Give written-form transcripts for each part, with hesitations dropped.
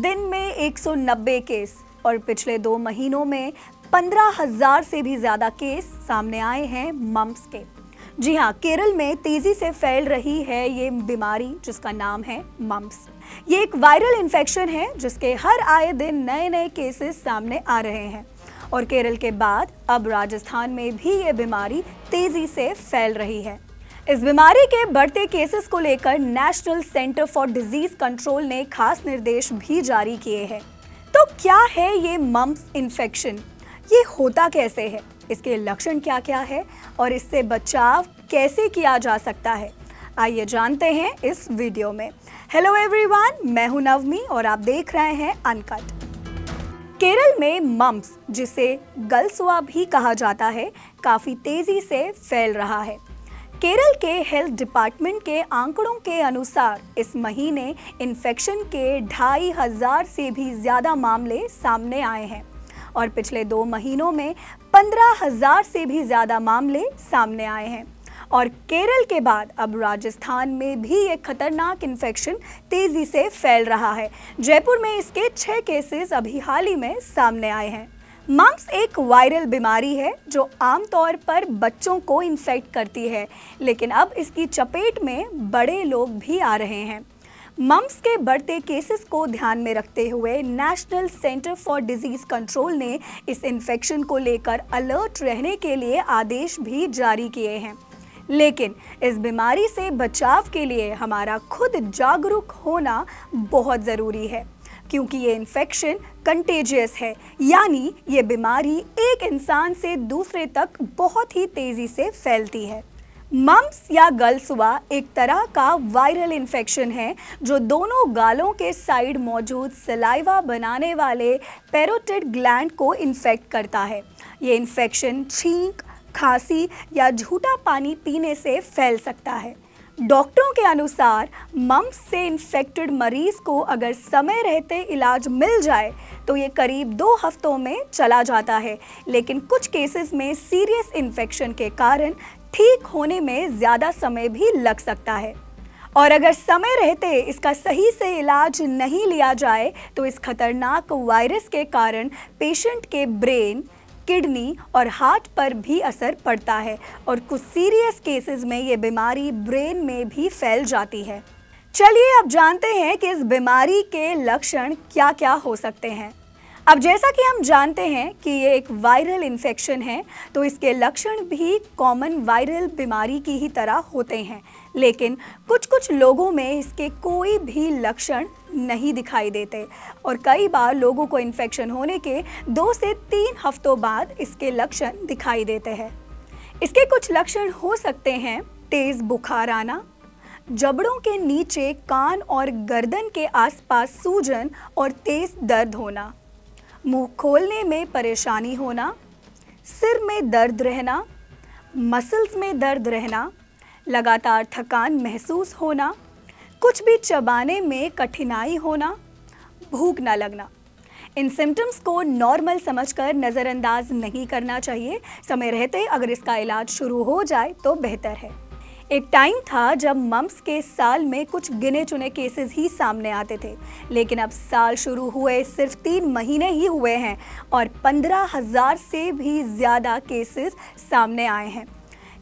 दिन में 190 केस और पिछले 2 महीनों में 15,000 से भी ज्यादा केस सामने आए हैं मम्प्स के। जी हाँ, केरल में तेजी से फैल रही है ये बीमारी जिसका नाम है मम्प्स। ये एक वायरल इन्फेक्शन है जिसके हर आए दिन नए नए केसेस सामने आ रहे हैं और केरल के बाद अब राजस्थान में भी ये बीमारी तेजी से फैल रही है। इस बीमारी के बढ़ते केसेस को लेकर national centre for disease control ने खास निर्देश भी जारी किए हैं। तो क्या है ये मम्प्स इन्फेक्शन, ये होता कैसे है, इसके लक्षण क्या क्या है और इससे बचाव कैसे किया जा सकता है, आइए जानते हैं इस वीडियो में। हेलो एवरीवन, मैं हूं नवमी और आप देख रहे हैं अनकट। केरल में मम्प्स, जिसे गलसुआ भी कहा जाता है, काफी तेजी से फैल रहा है। केरल के हेल्थ डिपार्टमेंट के आंकड़ों के अनुसार इस महीने इन्फेक्शन के 2,500 से भी ज़्यादा मामले सामने आए हैं और पिछले 2 महीनों में 15,000 से भी ज़्यादा मामले सामने आए हैं। और केरल के बाद अब राजस्थान में भी एक खतरनाक इन्फेक्शन तेज़ी से फैल रहा है। जयपुर में इसके 6 केसेस अभी हाल ही में सामने आए हैं। मम्प्स एक वायरल बीमारी है जो आमतौर पर बच्चों को इन्फेक्ट करती है, लेकिन अब इसकी चपेट में बड़े लोग भी आ रहे हैं। मम्प्स के बढ़ते केसेस को ध्यान में रखते हुए national centre for disease control ने इस इन्फेक्शन को लेकर अलर्ट रहने के लिए आदेश भी जारी किए हैं। लेकिन इस बीमारी से बचाव के लिए हमारा खुद जागरूक होना बहुत ज़रूरी है, क्योंकि ये इन्फेक्शन कंटेजियस है, यानी ये बीमारी एक इंसान से दूसरे तक बहुत ही तेज़ी से फैलती है। मम्प्स या गलसुआ एक तरह का वायरल इन्फेक्शन है जो दोनों गालों के साइड मौजूद सलाइवा बनाने वाले पैरोटिड ग्लैंड को इन्फेक्ट करता है। ये इन्फेक्शन छींक, खांसी या झूठा पानी पीने से फैल सकता है। डॉक्टरों के अनुसार मम्प्स से इन्फेक्टेड मरीज को अगर समय रहते इलाज मिल जाए तो ये करीब 2 हफ्तों में चला जाता है, लेकिन कुछ केसेस में सीरियस इन्फेक्शन के कारण ठीक होने में ज़्यादा समय भी लग सकता है। और अगर समय रहते इसका सही से इलाज नहीं लिया जाए तो इस खतरनाक वायरस के कारण पेशेंट के ब्रेन, किडनी और हार्ट पर भी असर पड़ता है और कुछ सीरियस केसेस में ये बीमारी ब्रेन में भी फैल जाती है। चलिए अब जानते हैं कि इस बीमारी के लक्षण क्या क्या हो सकते हैं। अब जैसा कि हम जानते हैं कि ये एक वायरल इन्फेक्शन है, तो इसके लक्षण भी कॉमन वायरल बीमारी की ही तरह होते हैं, लेकिन कुछ लोगों में इसके कोई भी लक्षण नहीं दिखाई देते और कई बार लोगों को इन्फेक्शन होने के 2 से 3 हफ्तों बाद इसके लक्षण दिखाई देते हैं। इसके कुछ लक्षण हो सकते हैं: तेज़ बुखार आना, जबड़ों के नीचे कान और गर्दन के आसपास सूजन और तेज़ दर्द होना, मुंह खोलने में परेशानी होना, सिर में दर्द रहना, मसल्स में दर्द रहना, लगातार थकान महसूस होना, कुछ भी चबाने में कठिनाई होना, भूख न लगना। इन सिम्टम्स को नॉर्मल समझकर नज़रअंदाज नहीं करना चाहिए। समय रहते अगर इसका इलाज शुरू हो जाए तो बेहतर है। एक टाइम था जब मम्प्स के साल में कुछ गिने चुने केसेस ही सामने आते थे, लेकिन अब साल शुरू हुए सिर्फ 3 महीने ही हुए हैं और 15,000 से भी ज़्यादा केसेस सामने आए हैं।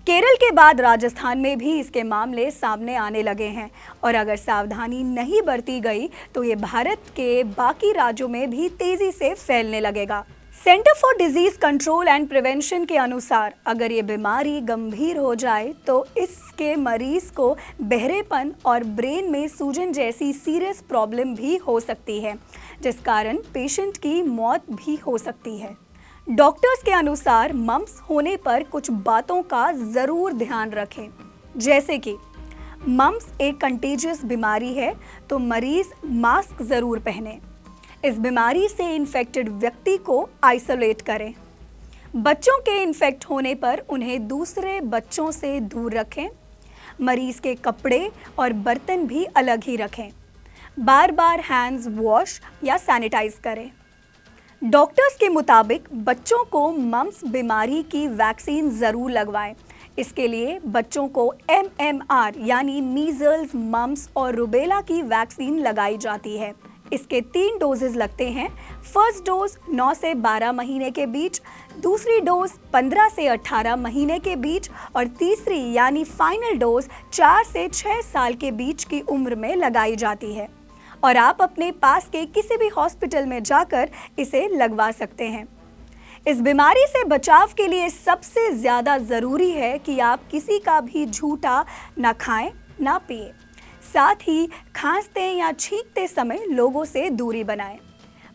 केरल के बाद राजस्थान में भी इसके मामले सामने आने लगे हैं और अगर सावधानी नहीं बरती गई तो ये भारत के बाकी राज्यों में भी तेज़ी से फैलने लगेगा। Centre for disease control and prevention के अनुसार अगर ये बीमारी गंभीर हो जाए तो इसके मरीज को बहरेपन और ब्रेन में सूजन जैसी सीरियस प्रॉब्लम भी हो सकती है, जिस कारण पेशेंट की मौत भी हो सकती है। डॉक्टर्स के अनुसार मम्प्स होने पर कुछ बातों का ज़रूर ध्यान रखें, जैसे कि मम्प्स एक कंटेजियस बीमारी है तो मरीज मास्क ज़रूर पहने। इस बीमारी से इन्फेक्टेड व्यक्ति को आइसोलेट करें। बच्चों के इन्फेक्ट होने पर उन्हें दूसरे बच्चों से दूर रखें। मरीज के कपड़े और बर्तन भी अलग ही रखें। बार बार हैंड्स वॉश या सैनिटाइज करें। डॉक्टर्स के मुताबिक बच्चों को मम्प्स बीमारी की वैक्सीन ज़रूर लगवाएं। इसके लिए बच्चों को MMR यानी मीजल्स, मम्प्स और रुबेला की वैक्सीन लगाई जाती है। इसके 3 डोजेज लगते हैं। फर्स्ट डोज 9 से 12 महीने के बीच, दूसरी डोज 15 से 18 महीने के बीच और तीसरी यानी फाइनल डोज 4 से 6 साल के बीच की उम्र में लगाई जाती है और आप अपने पास के किसी भी हॉस्पिटल में जाकर इसे लगवा सकते हैं। इस बीमारी से बचाव के लिए सबसे ज़्यादा ज़रूरी है कि आप किसी का भी झूठा ना खाएं ना पिए, साथ ही खांसते या छींकते समय लोगों से दूरी बनाएं।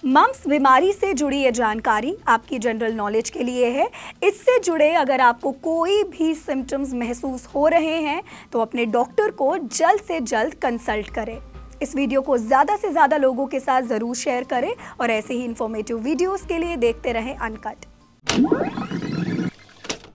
मम्प्स बीमारी से जुड़ी ये जानकारी आपकी जनरल नॉलेज के लिए है। इससे जुड़े अगर आपको कोई भी सिम्टम्स महसूस हो रहे हैं तो अपने डॉक्टर को जल्द से जल्द कंसल्ट करें। इस वीडियो को ज़्यादा से ज़्यादा लोगों के साथ ज़रूर शेयर करें और ऐसे ही इंफॉर्मेटिव वीडियोस के लिए देखते रहें अनकट।